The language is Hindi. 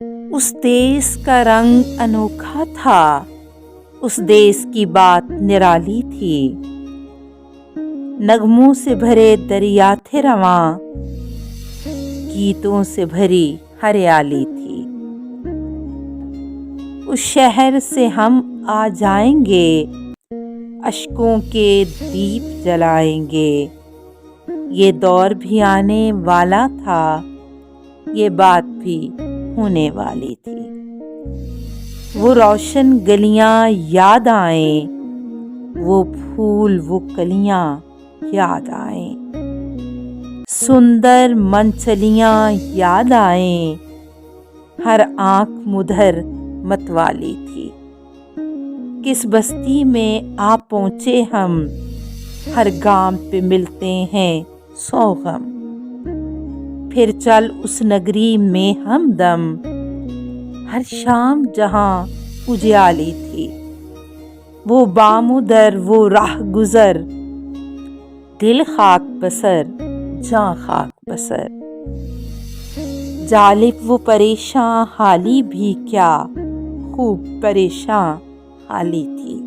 उस देश का रंग अनोखा था, उस देश की बात निराली थी। नगमों से भरे दरिया थे रवां, गीतों से भरी हरियाली थी। उस शहर से हम आ जाएंगे, अश्कों के दीप जलाएंगे। ये दौर भी आने वाला था, ये बात भी होने वाली थी। वो रोशन गलियां याद आएं, वो फूल वो कलियां याद आएं। सुंदर मनचलियां याद आएं, हर आंख मुधर मतवाली थी। किस बस्ती में आ पहुंचे हम, हर गांव पे मिलते हैं 100 गम। फिर चल उस नगरी में हमदम, हर शाम जहां उजियाली थी। वो बामुदर वो राह गुजर, दिल खाक बसर जां खाक बसर। जालिब वो परेशान हाली भी क्या, खूब परेशान हाली थी।